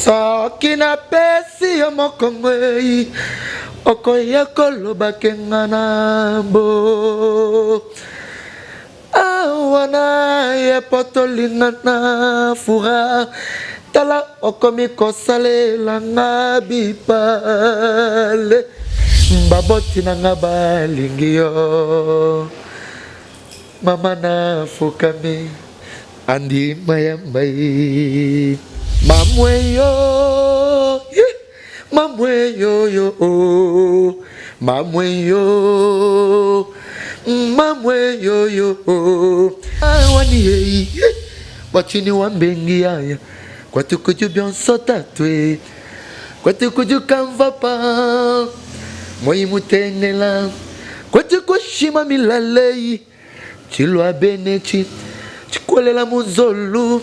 Soki na pesi yo mokongwe okoya koloba kengana bo awana ye potolingana fura tala okomi kosalela nga bipale mbaboti na nga balingi yo mama na fukami andi mayambai mamweyo mamweyo yo mamweyo mamweyo yo awani hey wachini wambengi aya kwatukuju bionso tatwe kwatukuju kamva pa moi mutengela kwatukushima milalei chilwa benechi chikolela muzolu.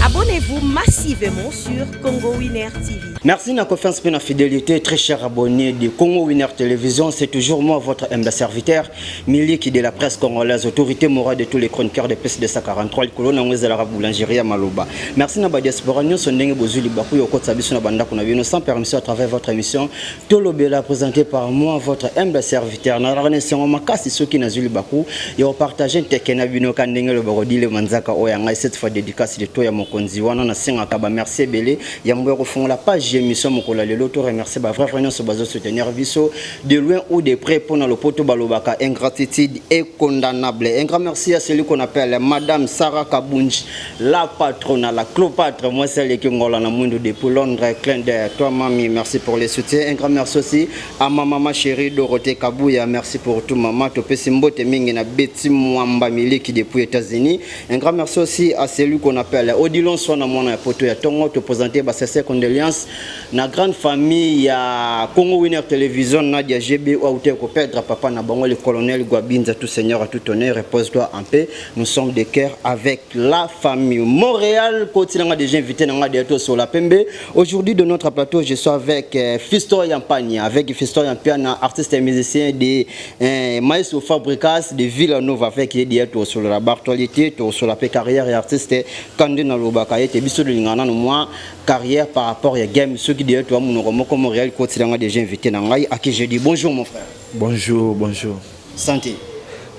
Abonnez-vous massivement sur Congo Winner TV. Merci de la confiance et de la fidélité, très chers abonnés de Congo Winner Télévision. C'est toujours moi, votre humble serviteur, Milik de la presse congolaise, autorité morale de tous les chroniqueurs de PSD 143, le colonel Angouez de la boulangerie à Maloba. Merci de la diaspora, nous sommes des Bozuli Bakou, au côté de la bande qu'on a vu, sans permission à travers votre émission. Tolobela, présenté par moi, votre humble serviteur. Nous avons ceux qui n'ont Bakou, et on partage un tekena bino kandenge le barodi le manzaka oyanga, cette fois dédicace de Toya Mokonzi. Wana na singa kaba merci belé, yambo refond la page émission mokola le loto remercier ba vrai frère so bazo soutenir biso de loin ou de près pour dans le poto balobaka ingratitude est condamnable. Un grand merci à celui qu'on appelle madame Sarah Kabunji, la patronne, la Cléopâtre, moi celle qui ngola na mundo de Londres, clin d'œil. Toi mamie, merci pour les soutiens. Un grand merci aussi à ma maman chérie Dorothée Kabouya, merci pour tout maman to pesimbote mingi na Betty Mwamba Mili qui depuis États-Unis. Un grand merci aussi à celui qu'on appelle Odilon Sona mona poto ya tongo te présenter ba ses condoléances na grande famille ya Congo Winner Télévision Nadia GB ou ko perdre papa na bango le colonel Gwabinza tout seigneur à tout honneur repose-toi en paix. Nous sommes de cœur avec la famille Montréal continent déjà invité na de sur la Pembe. Aujourd'hui de notre plateau je suis avec Fiston Yampagna avec Fiston Yampagna artiste et musicien de Maestro Fabricas de Villanova avec qui est sur la actualité sur la carrière et artiste Kandé na lobaka et biso de lingana no moi carrière par rapport à game ceux qui disent toi mon comme Montréal quotidien déjà invité na ngai à qui je dis bonjour mon frère. Bonjour, bonjour. Santé.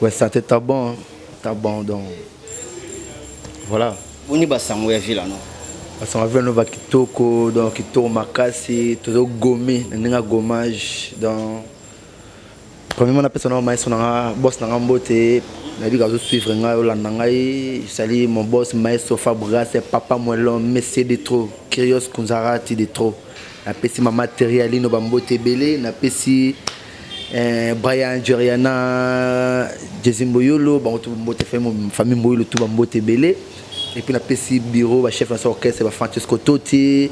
Ouais, santé t'as bon donc. Voilà. Boni basango ya villa non. Basango villa no va kitoko donc kitoko makasi todo gomé ndinga gommage donc premièrement la personne maestro na boss na mbote na bi gazo suivre nga olanda ngai sali mon boss maestro Fabra c'est papa Moelon monsieur de trop Kyrios Kunzarati de trop na pesi ma matérialino bambote belé na pesi Brian Joriana Jezimboyolo bangoto mbote famille Moyolo tout bambote belé et puis na pesi bureau ba chef d'orchestre ba Francesco Totti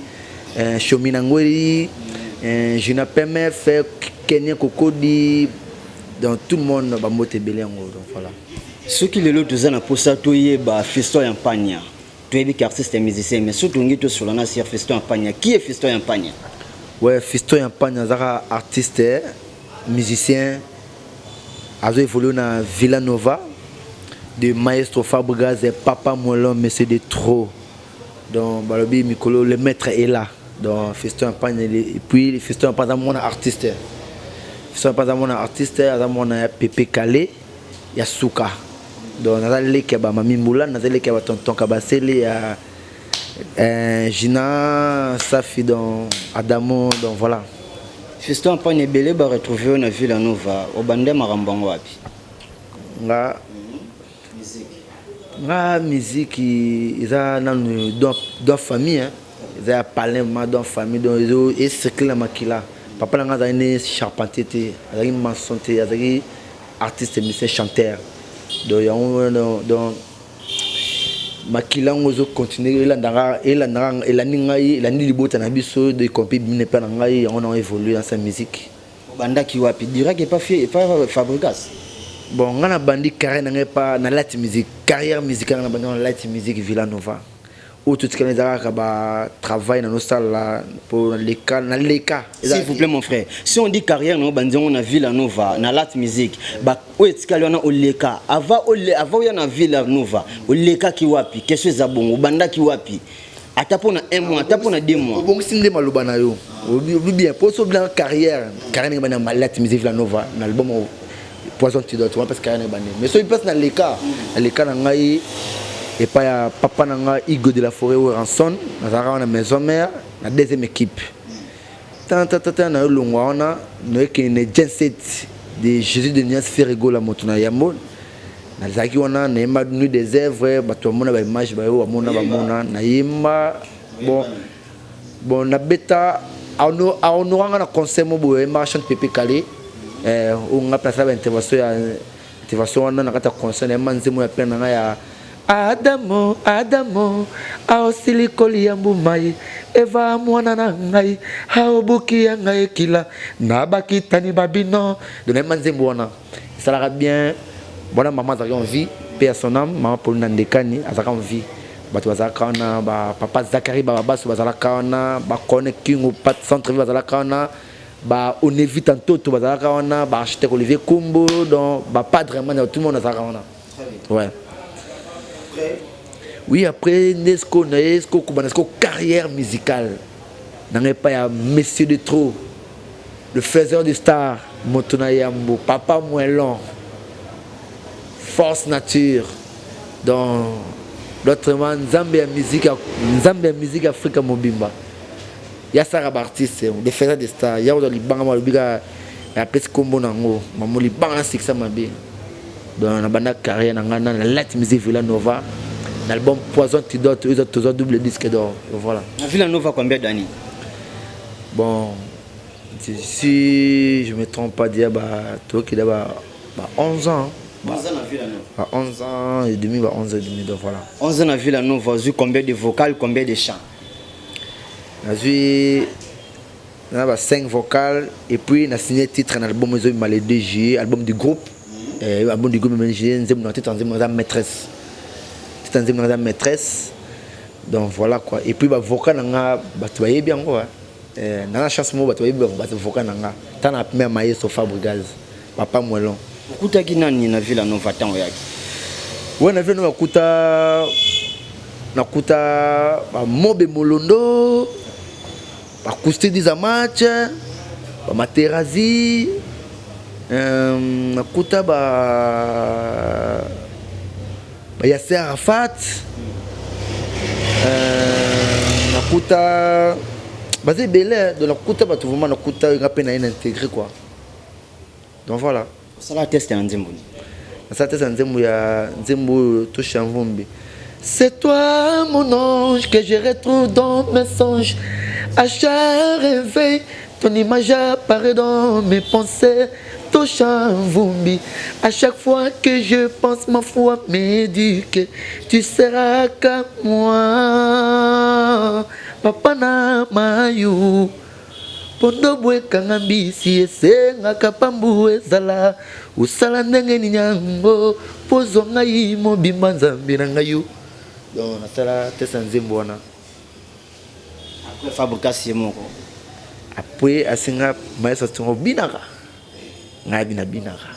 Shomina Ngweli Juna PMF Kenya Kokodi dans tout le monde bambote belé ngo donc voilà. Ceux qui les lots na posa toye ba Fiston Yampagna. Tu es artiste et musicien mais surtout ngi to sur la sur Fiston Yampagna. Qui est Fiston Yampagna? Ouais, Fiston Yampagna zara artiste, musicien. Azo évolué na Villanova de Maestro Fabregas et papa Moelon monsieur de trop. Donc balobi Mikolo le maître est là. Donc Fiston Yampagna et puis Fiston Yampagna mon artiste. Fiston Yampagna mon artiste, mon Pepe Calé, Yasuka. Donc nazali ke ba mami mbula nazali ke ba tonton kabasele ya Gina Safi donc Adamo donc voilà. Fiston Yampagna belé ba retrouver na Villanova au bande marambango wapi nga musique iza nanu dans famille hein iza parlement dans famille donc izo et circle la makila papa nga za né charpentier te azaki maçon te azaki artiste musicien chanteur. Donc makila ngozo continuer la ningai la ni libota na biso de compé bine pa ngai on a évolué dans sa musique banda ki wapi direct et pas Fabricas bon ngana bandi carrière na pas na light musique carrière musicale na bandi na light musique Villanova ou tout ce qui est travail dans nos salles pour les cas. S'il vous plaît mon frère, si on dit carrière on a Villa Nova, na lat musique, bah où est-ce qu'il y a Oleka, avant il y a Villa Nova, Oleka qui wapi, quelque chose à bon, banda qui wapi. Atapona 1 mois, atapona 2 mois. Bon si ndé malobana yo. Bien pour so bien carrière na lat musique Villa Nova, na album Poison Tidote, parce que carrière bande. Mais so il passe dans les cas na ngai et pas papa nanga Igo de la Forêt ou Ranson, na la maison mère, la deuxième équipe. Tant na longwa ona no que ne genset de Jésus de Nias Ferrego la motuna yambo. Na zaki wana na yemba nu des œuvres bato mona ba image ba yo mona ba mona na yemba bon na beta ono ranga na concert mo bo marchand Pepe Calé on a placé intervention wana na kata concert na manzemo ya pena na ya Adamo aosili koli ya mbumai eva mwana na ngai haobuki ya ngai kila na bakitani babino de manzemo wana ça la bien bona maman a envie paix à son âme maman Pauline Ndekani a envie bato bazaka na ba papa Zakari babaso bazalaka na ba connecting au pat centre ville bazalaka na ba on évite en tout bazalaka na ba architecte Olivier Kumbo donc ba pas vraiment tout le monde bazalaka na ouais. Oui, après Nesco carrière musicale. N'en pas ya Monsieur de Trop, le faiseur de star, Motona Yambo, Papa Moellon, Force Nature, dans d'autrement Zambia musique Africa Mobimba. Il y a Sarah Bartis, le faiseur de star, il y a dans les banques malbiga, la peste combo nango, maman les banques c'est ça ma bien. Dans la bande carrière dans la musique Villa Nova, l'album Poison Tidote, ils ont toujours double disque d'or. Voilà. Villa Nova combien d'années? Bon, si je ne me trompe pas, dire toi qui d'abord 11 ans. 11 ans à Villa Nova. 11 ans et demi, 11 ans et demi, donc voilà. 11 ans à Villa Nova, vous avez combien de vocales, combien de chants? J'ai 5 vocales et puis on a signé titre dans l'album les 2 juillet, album du groupe. Album du groupe, j'ai une maîtresse. C'est une maîtresse. Donc voilà quoi. Et puis vocal nanga batwaye bien quoi. Na chance mo batwaye bien vocal nanga. Tana premier maïs au Fabrigaz. Papa Moellon. Kuta kinani na Villa Nova tango yaki. Ouais na Villa Nova nakuta mobe molondo. Akuste diza match. Materazi. Nakuta Yasser Arafat. Nakuta basé belé de la kuta ba vraiment na kuta ngapena intégré quoi. Donc voilà. Ça la teste en Nzembo. Ça teste en Nzembo ya Nzembo touche en vombi. C'est toi mon ange que je retrouve dans mes songes. À chaque réveil, ton image apparaît dans mes pensées. Touche en vombi. À chaque fois que je pense, ma foi me dit que tu seras comme moi. Papa na mayu. Pondo bwe kangambi si esenga kapambu ezala. Usala ndenge ni nyango. Pozo ngai mobimba nzambi na ngayu. Donc nasala tesa Nzembo wana. Après fabrication moko. Après asinga maïs tongo binaka. Ngai binaka.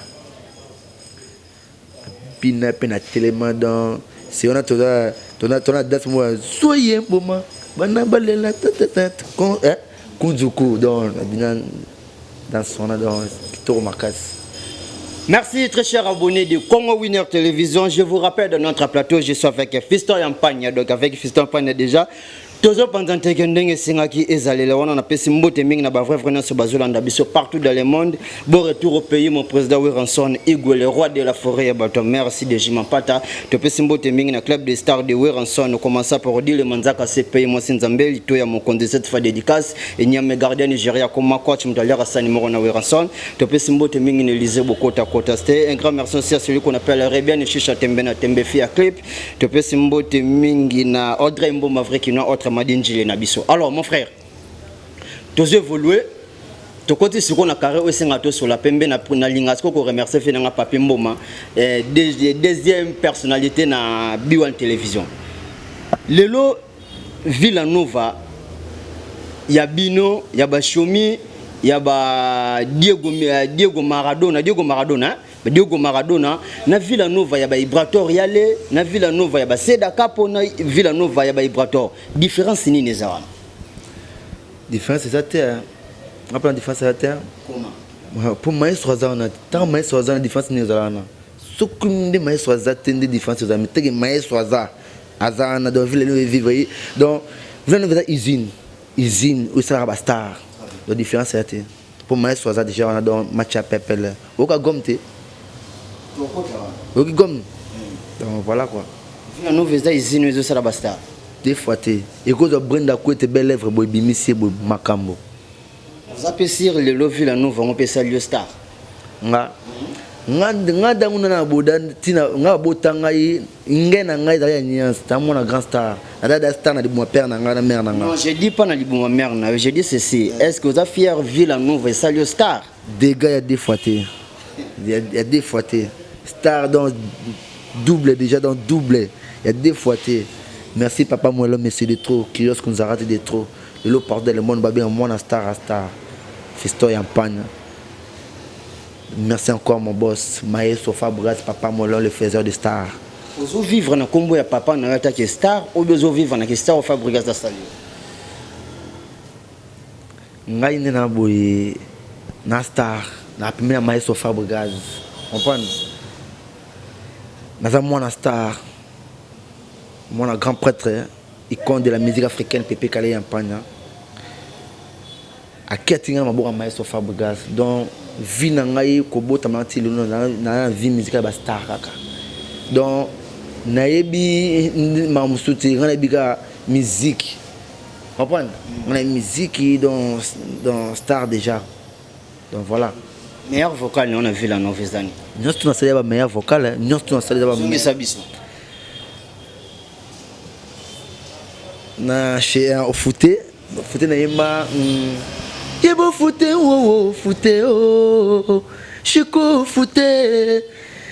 Bina pena tellement dans si on a ton date moi soyez mboma bana balela tata kunzuku dans son dans Kitoro Makas. Merci très cher abonné de Congo Winner Télévision. Je vous rappelle de notre plateau, je suis avec Fiston Yampagna. Donc avec Fiston Yampagna déjà, toujours pendant que nous sommes ezalé, on a passé mbote ming na ba vrai vraiment sur bazolanda biso partout dans le monde. Bon retour au pays mon président Weranson Igwe le roi de la forêt bato merci de Jimampata. To passé mbote ming na club des stars de Weranson. On commence par dire le manzaka c'est pays moi Sinzambeli to ya mon compte cette fois dédicace et nyame gardien Nigeria comme coach mtalera sa numéro na Weranson. To passé mbote ming ne lisez beaucoup ta côté. C'était un grand merci aussi à celui qu'on appelle Rebian Chicha Tembena Tembe Fia Clip. To passé mbote ming na Audrey Mboma vrai qui n'a autre Madinjile Nabiso. Alors mon frère, tu as évolué, tu as sur la carrière sur la pembe na lingasko ko remercier fenanga papi mboma deuxième personnalité na Biwan télévision. Lelo Villanova, il y a Bino, il y a Chomi, il y a Diego Maradona, na Villanova, il y a Ibrator Yale, na Villanova, il y a Seda Capo, na Villanova, il y a Ibrator. Différence ni Nezara. Différence c'est ça terre. On prend différence à terre. Comment? Pour maestro Zana, tant maestro Zana différence ni Nezara. Ce que des maestro Zana tendent différence aux amis. T'es maestro Zana dans Villanova vivre. Donc Villanova usine où ça va star. La différence c'est terre. Pour maestro Zana déjà on a dans match à Pepel. Au cas gomte. Ok, comme. Donc voilà quoi. Nous faisons ici, nous sommes basta. Des fois, et quand on brinde à côté belle lèvre, boy bimisi boy macambo. Vous appréciez le lovi la nous on peut saluer star. Nga dangu na bodan tina nga botanga yi ngena nga za nyans tamona grand star. Ada star na di mon père na nga na mère na nga. Non, je dis pas na di mon mère na, je dis ceci. Est-ce que vous avez fier ville nous va saluer star? Des gars il y a des fois il y a des fois star dans double déjà dans double. Il y a des fois merci papa moi là monsieur de trop kiosque nous a raté de trop. Et le porte le monde babé moi na star à star. Fisto en panne. Merci encore mon boss Maestro Fabregas papa moi là le faiseur de star. Vous vivre na combo ya papa na attaque star ou besoin vivre na star Fabregas da saluer. Ngai ne na boy na star na première Maestro Fabregas. Comprendre? Naza moi star. Mon grand prêtre, icône de la musique africaine, Pépé Kalé Yampagna. À Ketinga, ma bourre Maestro Fabregas. Donc, vie nangaï, kobo tamanti, na vie musicale ba star kaka. Donc, naebi ma musuti, naebi ka musique. Comprendre? On a une musique dans star déjà. Donc voilà. Meilleur vocal, on a vu la nouvelle année. Nous sommes installés à meilleur vocal, nous sommes installés à meilleur. Na chez au footé na yema yebo footé oh footé oh chiko footé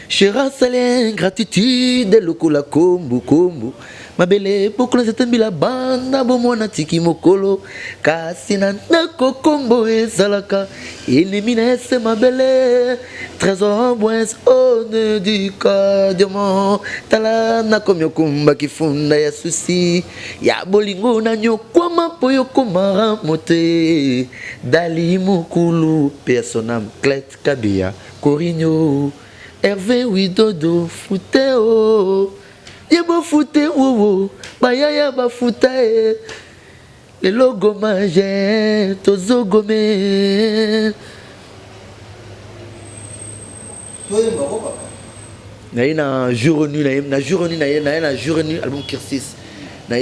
chera salé gratitude lokola kombu mabele beaucoup nazetambila banda bomona tiki mokolo kasi na ndako kombo ezalaka ennemi na ese mabele trésor bois honneur du diamant tala na komyo kumba kifunda ya susi ya bolingo na nyokwama po yokomara mote dali mukulu personam clet kabia Corigno Hervé Widodo Fouteo Yebo fute wowo bayaya ba futa le logo maje tozo gome na jour nu na jour nu album Kirsis na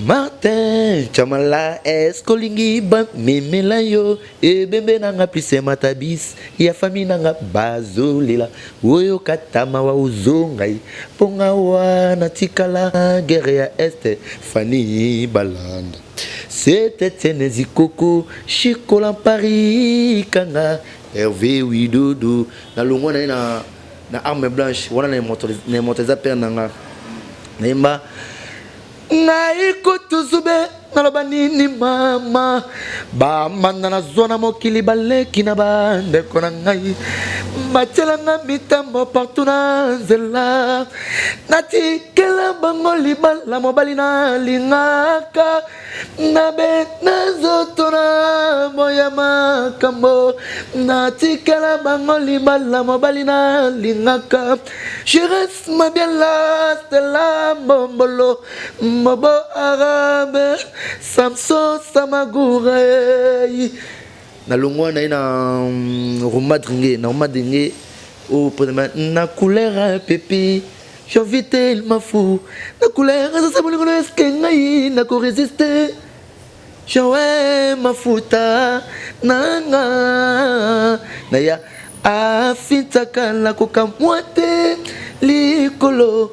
Martin chamala eskolingi ba memela yo ebembe nanga plise matabis ya famille nanga bazolela oyo katama wa uzongai ponga wana tikala guerre ya este Fanny Balanda c'était Tenezi Koko Chikola Paris kanga Hervé Widodo na longo na arme blanche wana na motoza père nanga naimba naikutuzube nalobanini mama bamanda na zona mokili baleki na bandeko na ngai batielanga mitambo partout na nzela natikela bango libala mobali nalingaka nabe nazoto na boya makambo natikela bango libala mobali nalingaka Chérès Mabiala Stella Bombolo Mobo Arabe Samson Samagourey na longwa na Roma Dringue au na couleur pépi j'invite il m'a fou na couleur ça bon est-ce que ngai na ko résister Joe mafuta nanga na ya afitaka la kokamwate likolo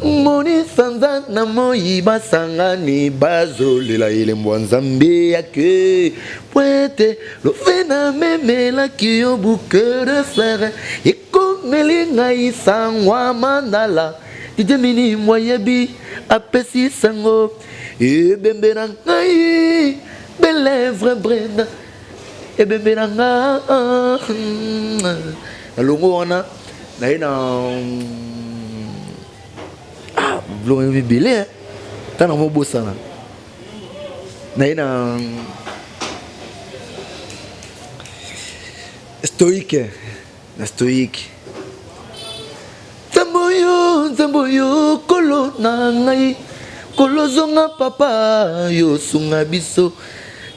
moni sanza na moi basangani bazolela ile mwanzambe yake poete lo fena memela kiyo bouquet de fleurs et comme linga isangwa mandala Didemini moyebi apesi sango e bembe na ngai belèvre Brenda e bembe na nga na longo wana na ina blongo bibele tana mo bosana na ina stoïque Zamboyo kolo na ngai kolo zonga papa yo sunga biso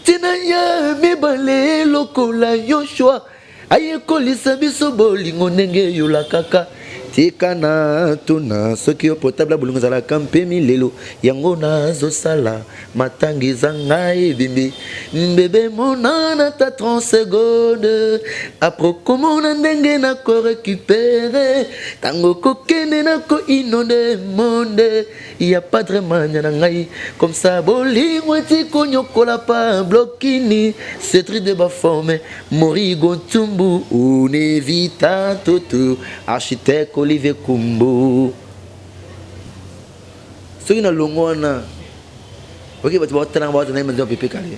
tina ya mibale lokola Yoshua aye kolisa biso bolingo ndenge yo la kaka tika na tuna soki yo potable bolingo zala kampe milelo yango nazo sala matangi zanga ebimbi mbebe monana ta 30 secondes après komona ndenge na ko récupérer tango kokende na ko inonde monde y a pas de remanya na ngai comme ça bolingo ti konyokola pa blokini c'est tri de ba forme morigo tumbu unevita toto architecte Olivier Kumbu soki na longo wana oke bato baotala baotala manzi pepe kale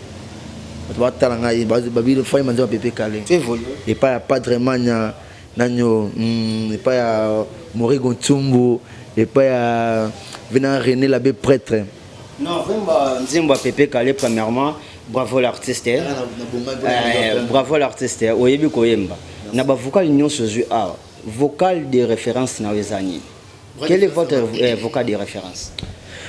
bato baotala ngai babili fai manzi pepe kale epa ya Padre Manya nanyo epa ya Morigo Ntumbu epa ya Venant René l'abbé prêtre non vraiment nzimba pepe kale premièrement bravo l'artiste bravo l'artiste oyebi koyemba na ba vocal nyonso zui awa vocal de référence na wezani. Quel est votre vocal de référence?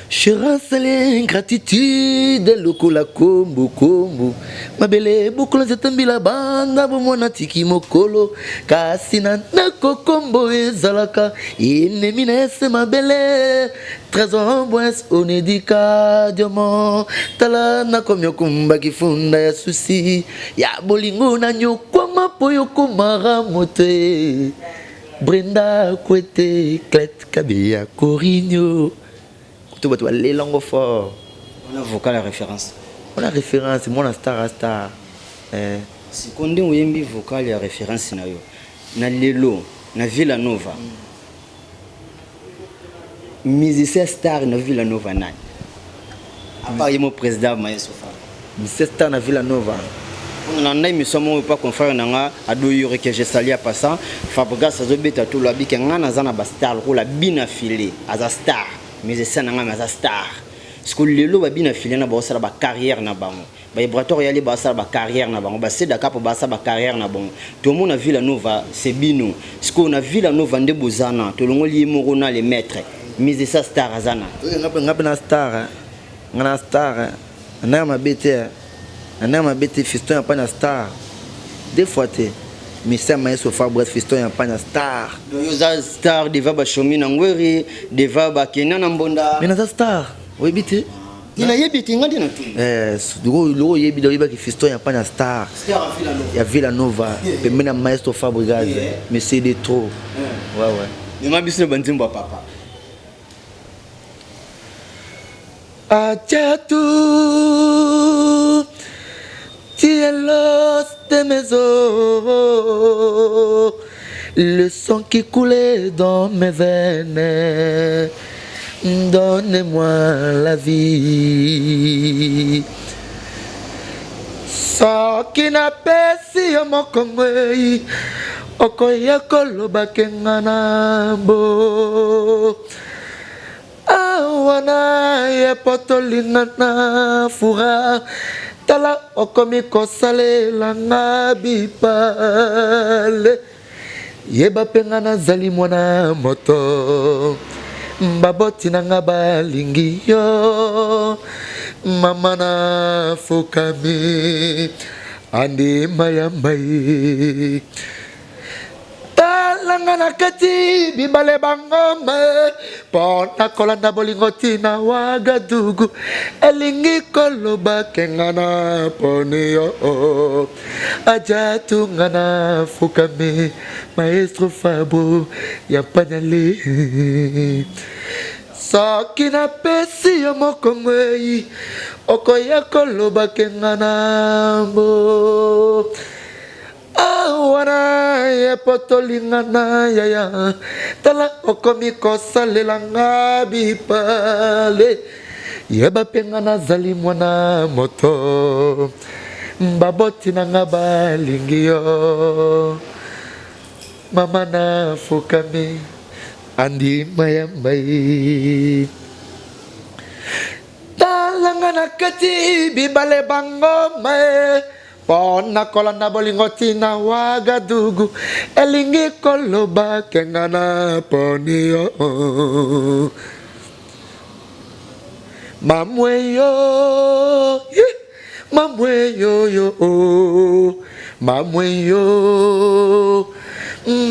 Chérasele gratitude lokola kombo kombo mabele bukola zetambila banga bomona tiki mokolo kasi na nako kombo ezalaka ineminese mabele trésor bois onedika diamant tala na komyo kumba kifunda ya susi ya bolingo na nyokwa mapoyo komara mote Brenda Kwete Clet Kabia Corigno les langues fortes. On a vocal la référence. On a référence, moi star. Si on dit que vocal la référence na yo. Na lelo, na Villa Nova. Musicien star na Villa Nova nani. À part mon président Maestro Fa. Musicien star na Villa Nova. On a mis son pas confrère nanga adoyure que j'ai sali à passant. Fabregas azobeta tout la bi que ngana zana ba star ko la bina filé as star. Mais c'est ça na star ce que lelo ba bina filé na ba osala ba carrière na bango ba laboratoire yali ba osala ba carrière na bango ba c'est d'accord pour ba osala ba carrière na bango tout le monde a Villa Nova c'est bino ce qu'on a Villa Nova nde bozana to longo li morona les maîtres mais c'est ça star azana ngapa na star ngana star na ma bete fiston pas na star des fois te mais ça m'a sur Fabrice fiston ya pas na star yoza star deva ba shomi na ngweri deva ba kena na mbonda mais na star oui bité ina yebiti ngandi na tu lo yebi do yeba ki fiston ya pas na star ya Villa Nova pemena maestro Fabregas mais c'est de trop ouais mais ma biso banzimba papa Achatu Tielos de mes os, le sang qui coulait dans mes veines, donnez-moi la vie. Ça qui n'a pas si mon congé, okoya koloba kenganambo. Awana ye potolingana fura. Tala okomi kosale langa bipale yeba penga na zali mwana moto mbaboti nanga balingi yo mama na fukami andi mayambai talanga na kati bibale bangome pona kolanda bolingo tina Wagadugu elingi koloba kengana poni yo ajatu ngana fukami maestro Fabo ya panyale soki na pesi yo mokongwei okoya koloba kengana mo Awana ye potolingana yaya tala okomi kosalela nga bipale yeba penga nazali mwana moto mbaboti na nga balingi yo mama na fukami andi mayambai talanga na kati bibale bango mae pona kolanda bolingo tina Wagadugu elingi koloba kenga na poni yo mamweyo mamweyo yo mamweyo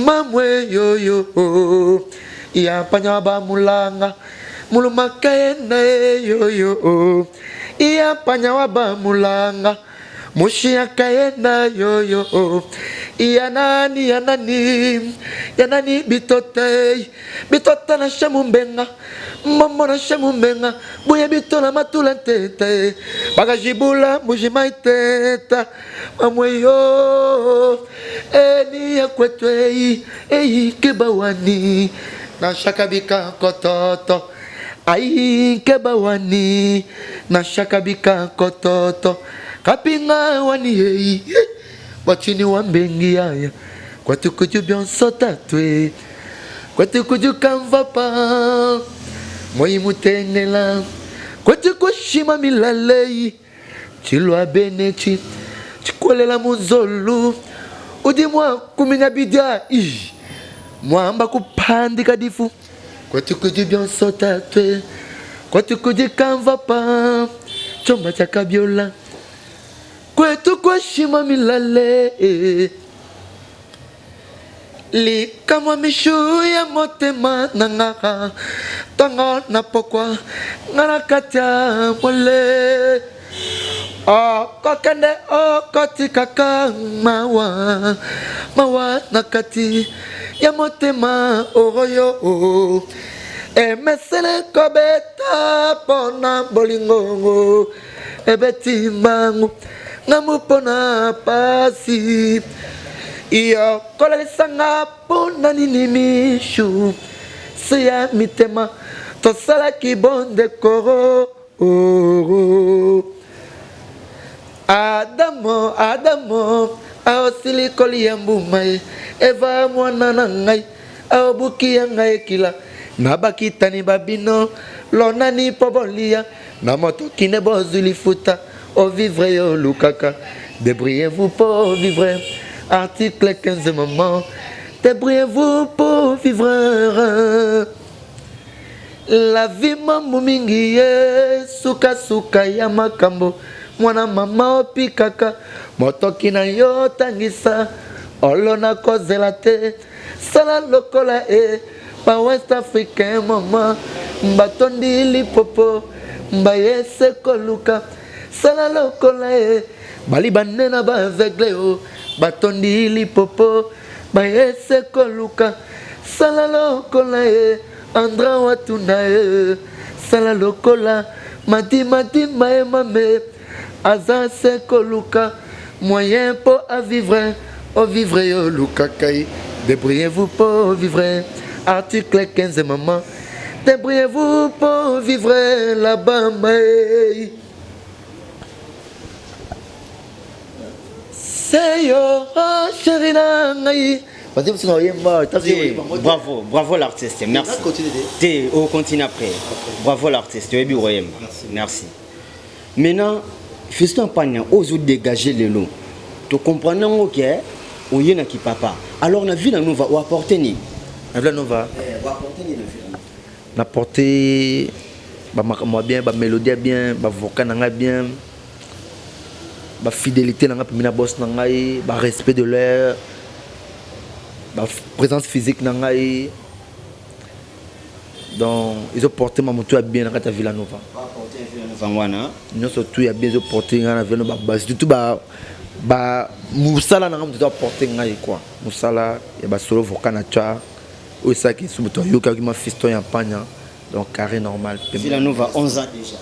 mamweyo yo ya panyaba mulanga mulumakaena yo yo ya panyaba mulanga Mushia kaena yo yo yanani bitota na shamumbenga mama na shamumbenga buya bitola matulantete bagajibula mujimaiteta mamweyo eni yakwetwe kebawani na shakabika kototo ai kebawani na shakabika kototo kapinga wani hei wachini wambengi haya kwa tukuju bionso tatwe kwa tukuju kamvapa moi mutengela kwa tukushima milalei chilwa benechi chikolela munzolu udi mwa kuminya bidia mwamba kupandika difu kwa tukuju bionso tatwe kwa tukuju kamvapa chomba chakabiola kwetu kwa shima milale likamwa mishu ya motema nangaka tango na pokwa ngana katia mole kokende koti kaka mawa nakati ya motema oroyo emesele kobeta pona bolingo ebeti mangu ngamupona pasi iyo kolalisanga pona nini mishu siya mitema tosala kibonde koro Adamo aosili koli ya mbumai eva mwana na ngai aobuki ya ngai kila nabakitani babino lonani pobolia na moto kine bozuli futa au vivre yo lukaka débrouillez-vous pour vivre article 15 moment débrouillez-vous pour vivre la vie mambo mingi ye suka ya makambo mwana mama opikaka motoki na yo tangisa olona kozela te sala lokola pa West Africain mama mbatondi lipopo mbayese koluka sala lokola bali banena ba aveugle o batondi lipopo bayese koluka sala lokola andra watuna sala lokola mati mame azase koluka moyen pour à vivre au vivre yo lukakai débrouillez-vous pour vivre article 15 maman débrouillez-vous pour vivre là-bas c'est yo chérie ngai. Bravo l'artiste, merci. On continue après. Bravo l'artiste, merci. Maintenant, Fiston Pagna, ose dégager le lot. Tu comprends ok? Ou y en a qui papa. Alors la ville nous va apporter ni. La ville nous va. Apporter moi bien, ma mélodie bien, ma vocal bien, ma fidélité dans la boss nangai, ma respect de l'air, ma présence physique nangai. Donc ils ont porté ma moto bien dans la ville Nova. Nous surtout il y a bien porté dans la ville Nova. Surtout ba musala na ngam porter ngai quoi. Musala et ba solo vocal nature. Ou ça qui sous yo qui ma fiston en pagna. Donc carré normal. Ville Nova 11 ans déjà.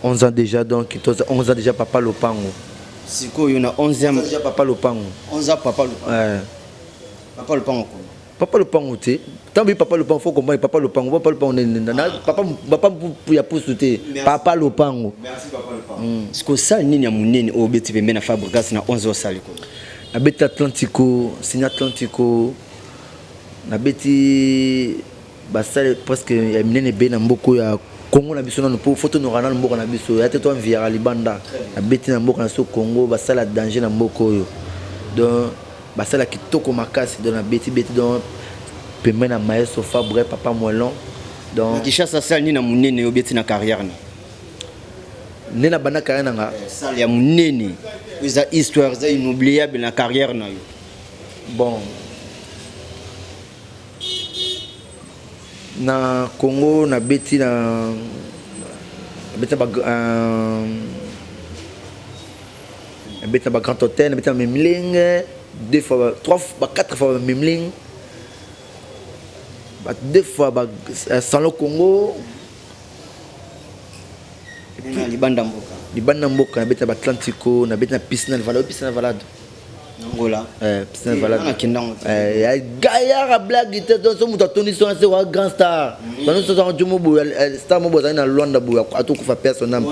11 ans déjà donc 11 ans déjà papa Lopango. Siko yo na 11e déjà papa Lopango 11 papa Lopango. ouais Papa Lopango. papa Lopango te tant que papa Lopango faut comprendre papa Lopango papa pour ya pousser papa Lopango. Merci papa Lopango. Siko ça nini ya munene o beti pembe na Fabregas na 11 osaliko. Na beti Atlantico Signa Atlantico na beti basale presque ya minene be na mboko ya Congo na biso na po photo no rana mboko na biso ya teto enviera libanda na beti na mboko na so Congo basala danger na mboko yo donc basala kitoko makasi dans na beti donc pembe na maestro Fabre papa Moelon donc Kishasa sala nini na munene o beti na carrière na nena bana carrière nga sala ya munene za histoire za inoubliable na carrière na yo. Bon na Congo na beti na beti ba beti ba Grand Hôtel na beti na Mimling 2 fois 3 fois 4 fois Mimling 2 fois ba Salon Congo Na libanda mboka na beti ba Atlantico na beti na Piscine Valade Angola Piscine Valade na kindango ya gaya blague te donc so muto toni so c'est wa grand star donc so so jumo bo star mo bo na Luanda bo atokufa personnel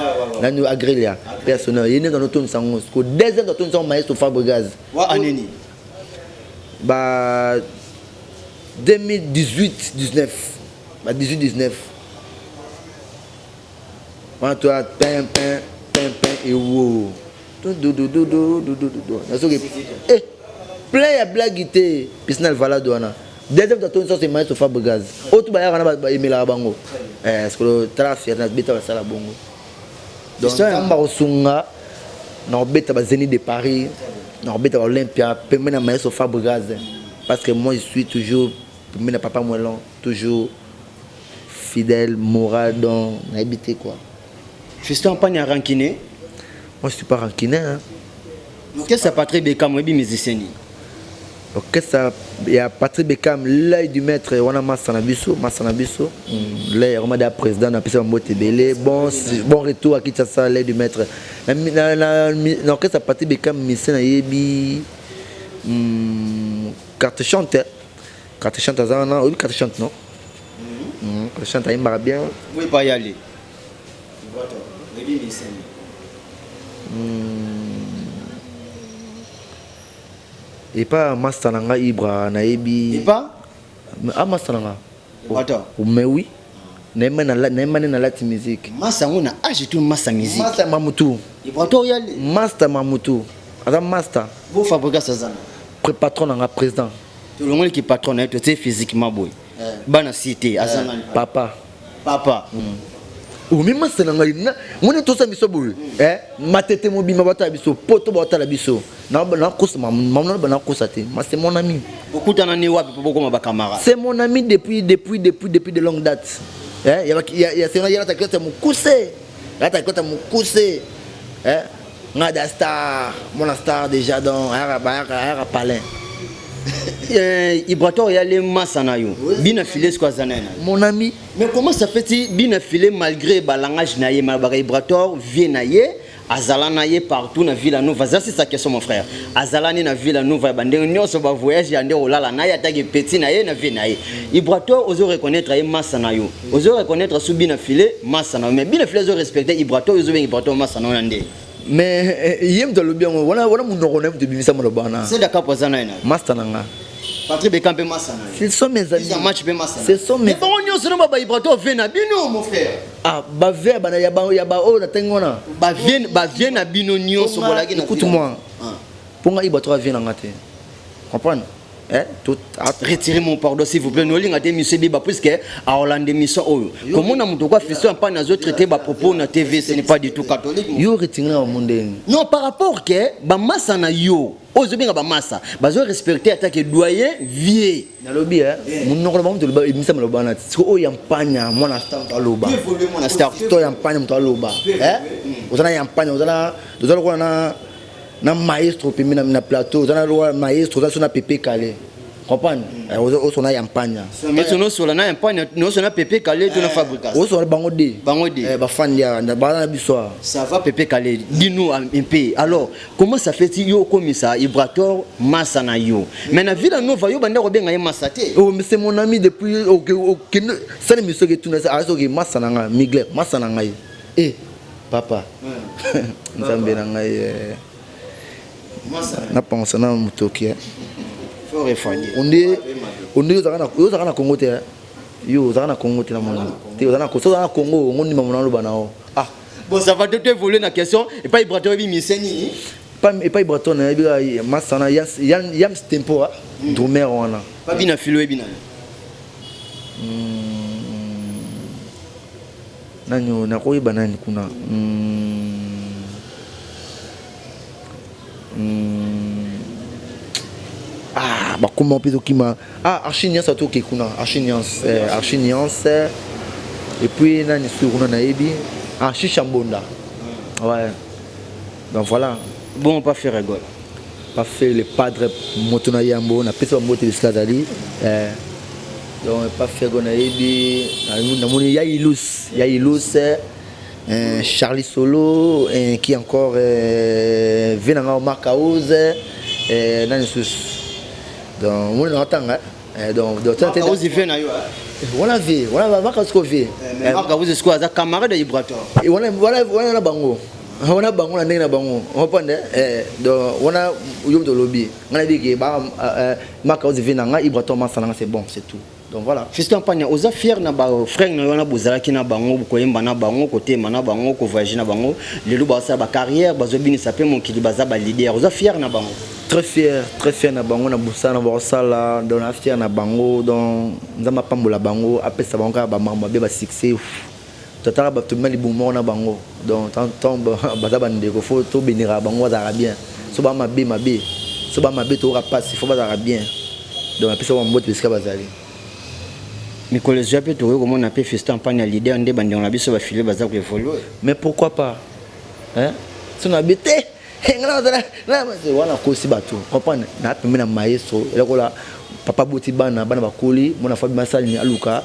na ni agrelia personnel yene dans notre sango ko deuxième dans ton maestro Fabregas wa aneni ba 2018 19 ba 18 19 wa toi pin et wo plein ya blague te Piscine Valade wana deuxième ton c'est maestro Fabregas autre ba yana ba emela bango est-ce que trafic na beta ba sala bongo donc tamba osunga na beta ba Zénith de Paris na beta ba Olympia pembe na maestro Fabregas parce que moi je suis toujours pembe na papa Moelon toujours fidèle moral donc na habité quoi. Fiston pas na rankiné. Moi je suis pas rancunier hein. Qu'est-ce que Patrick Beckham et musicien? Ok ça il y a Patrick Beckham l'œil du maître wana Massanabiso l'œil Romada président na pesa mbote belé bon retour à Kinshasa l'œil du maître na ok ça Patrick Beckham mission na yebi carte chante ça non oui carte chante non carte chante il marche bien oui pas y aller et pas master nanga Ibra na yebi et pas master nanga attends mais oui Neymar na lati musique massa ngona age tout massa musique master Mamutu Ibra to y aller master Mamutu adam master vous Fabregas Sazana patron nanga président tout le monde qui patron est tu physiquement boy bana cité azana papa ou même master nanga on est tous à biso boy matete mobima bata biso poto bata la biso na kosa maman na kosa te c'est mon ami beaucoup t'en ani wapi pour beaucoup ma camarade c'est mon ami depuis de longue date il y a c'est là ta côté mon coussé là ta côté mon coussé ngada star mon star déjà dans ara palin Ibrato y a les massana yo bina filé quoi zanena mon ami mais comment ça fait si bina filé malgré balangage naie malgré Ibrato vient naie azala naie partout na ville nova ça c'est sa question mon frère azala ni na ville nova bande nyonso ba voyage yande olala naie attaque petit naie na vie naie Ibrato ozo reconnaître ay massana yo ozo reconnaître sous bina filé massana mais bina filé ozo respecter Ibrato ozo bien Ibrato massana ndé mais yem de bien voilà mon nonem de bimisa mo bana c'est d'accord pour zanena master nanga Patrick Beckham pe massana ce sont mes amis match pe massana ce sont mes bon nyonso no ba Ibrato vena bino mon frère ba ver bana ya ba o na tengona ba vient na bino nyonso bolaki na écoute-moi pour nga Ibrato vient na ngate comprendre tout retirez mon pardon s'il vous plaît nous linga te monsieur biba puisque à Hollande mission oyo comment na muto kwa fisto pas na zo traiter ba propos na TV ce n'est pas du tout catholique yo retiré au monde non par rapport que ba massa na yo ozo benga ba massa bazo respecter attaque doyen vieux na lobby mon nokolo ba muto ba imisa maloba na tiko o yampanya mwana star to loba évoluer mwana star to yampanya muto loba ozana yampanya ozana ko na maestro pimi na plateau ozana lo maestro ozana na pepe calé comprendre au son yampanya mais sono sola na yampanya no sona Pepe Calé to na fabrication au son bango de ba fan ya na ba na bisoir ça va Pepe Calé dis-nous un peu alors comment ça fait si yo comme ça Ibrator massa na yo mais na ville nova yo banda ko benga massa te oh mais c'est mon ami depuis ça ne me soge tout ça aso ke massa na nga Miguel massa na nga papa nzambe na nga massa na pense na mutoki faut refonder on est yo zaka na Congo te yo zaka na Congo te na mona te yo zaka na Congo ngoni mamona lo banao ah bon ça va te évoluer na question et pas Ibrator bi miseni pas et pas Ibrator na bi masana yam tempo drumer wana pas bina filo bina nanyo na ko iba nani kuna bah comment peut kima archiniance à tout qui kuna archiniance et puis nani sur na ebi archichambonda ouais donc voilà bon pas faire rigole pas fait le padre motona yambo na pesa moto biskazali donc pas faire gona ebi na moni ya ilus Charlie Solo qui encore venanga au Marcaouz nani sus donc on entend donc on fait na yo voilà va qu'est-ce qu'on fait Marcaouz est quoi ça camarade d'Ibrator et voilà bango na ndenge na bango on comprendre donc on a yom de lobby on a dit que Marcaouz venanga Ibrator masana c'est bon c'est tout. Donc voilà. Fiston Panya, oza fier na ba frère na yona bozala ki na bango ko yemba na bango côté mana bango ko voyager na bango lelo ba sa ba carrière bazo bini sapé mon ki baza ba leader oza fier na bango. Très fier na bango na busana ba sala donc na fier na bango donc nzamba pambola bango après ça bango ba mamba be ba succès totala ba to mali bumo na bango donc tant baza ba ndeko faut to benira bango za bien so ba mabe to ra passe il faut ba bien donc après ça ba mbote biska bazali. Nicolas Japet, comment on appelle Fiston Panya leader, on débat dans la bise, on va filer, on va évoluer. Mais pourquoi pas? Hein? Si on habite, on a aussi bateau. Comprendre? On a permis de maïso. Et là, papa Boutibana, Bana Bakoli, mon affaire Massali, Aluka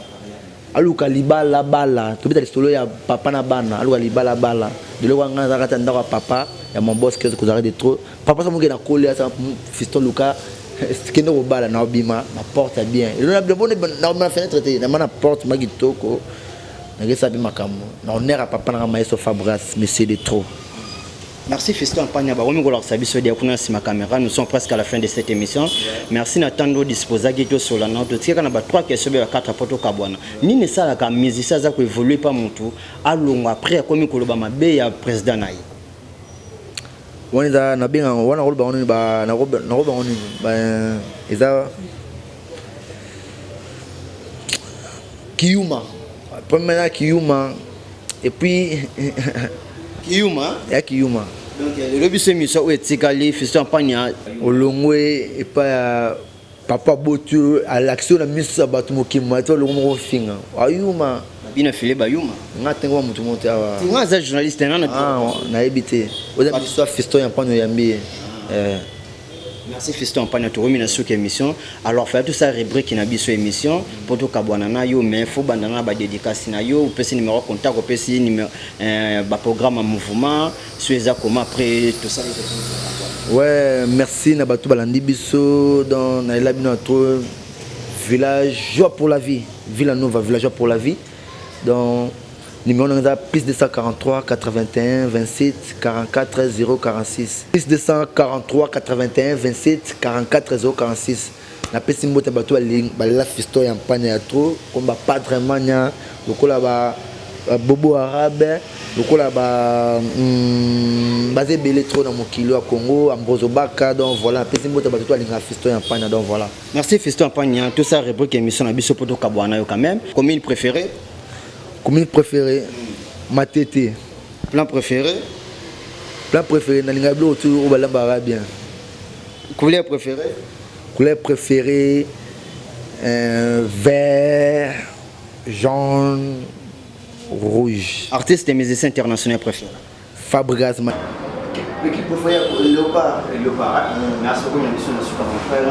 libala bala. Tu peux te solo ya papa na bana, Aluka libala bala. De là, on a raté un papa, il y a mon boss qui a arrêté trop. Papa, ça m'a dit coller à Fiston Luka. Ce qui nous bat na obima ma porte bien et on a bon na fenêtre na ma porte ma gitoko na gesa bi makambo na on era papa na maïso Fabras monsieur de trop. Merci Fiston Panya ba womi gola sabiso dia kuna sima caméra nous sommes presque à la fin de cette émission merci Natando disposa gito sur la note tika na ba 3 questions ba 4 poto kabwana nini sala ka musicien za ko évoluer pas mutu alongo après comme koloba mabe ya président nayi on est na bien on a roba on ba na roba on ba eza Kiyuma première Kiyuma et puis Kiyuma donc le biso émission où etikali Fiston Panya olongwe et pas papa botu à l'action la mise à batu mokima to lo mo finga ayuma bina filé bayuma ngatengo mutu monte awa tinga za journaliste na na ebité oza biso Fiston Panya yambi merci Fiston Panya to remina sur émission alors faire tout ça rubrique na biso émission pour to kabwana na yo mais faut bandana ba dédicace na yo pesi numéro contact pesi numéro ba programme mouvement sueza comment après tout ça. Ouais, merci Nabatou Balandi Bisso dans notre village Joie pour la vie, Villanova, village Joie pour la vie. Dans numéro plus 243 81 27 44 046. Plus 243 81 27 44 046. La peste mbote bateau la Fiston en Panya trop comme padre mania lokola ba bobo arabe lokola ba basé belé trop dans mon kilo à Congo Ambroso Baka donc voilà peste mbote bateau la Fiston en Panya donc voilà. Merci Fiston Panya tout ça rubrique émission na biso poto kabwana yo quand même commune préférée ma tété plan préféré na linga blo autour au balamba arabien couleur préférée vert jaune rouge artiste et musicien international préféré Fabregas L'équipe préférée est Léopard. Merci beaucoup, monsieur mon frère.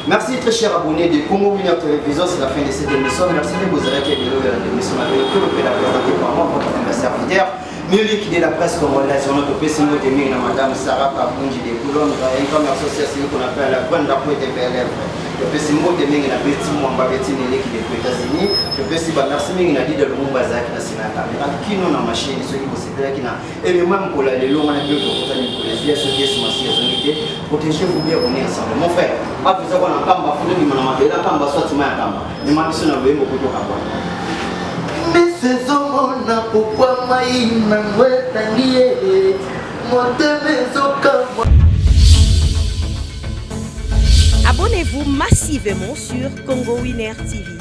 Merci très cher abonné de Congo Winner Télévision, c'est la fin de cette émission. Merci de vous avoir été de l'émission que vous pouvez la présenter par moi, votre serviteur. Mieux qui de la presse congolaise, on a topé Simon Temé, madame Sarah Kabunji de Coulombe, une comme association qu'on appelle la Grande Apôtre de PLF. Je peux Simon Temé, il a petit Mwamba Betine qui est aux États-Unis. Je peux si merci, mais il a dit de l'homme bazar qui a la caméra, qui n'a pas machine, ceux qui possèdent qui n'a. Et le même pour les lots, on a deux pour les yeux, ceux qui sont assis à son unité. Protégez-vous bien, on est ensemble. Mon frère, pas vous avoir un camba, vous devez m'en la camba, soit tu m'as un camba. Mais ma mission n'a pas beaucoup de camba. Mesezomona pourquoi maïna ngwetangie motemezokamwa. Abonnez-vous massivement sur Congo Winner TV.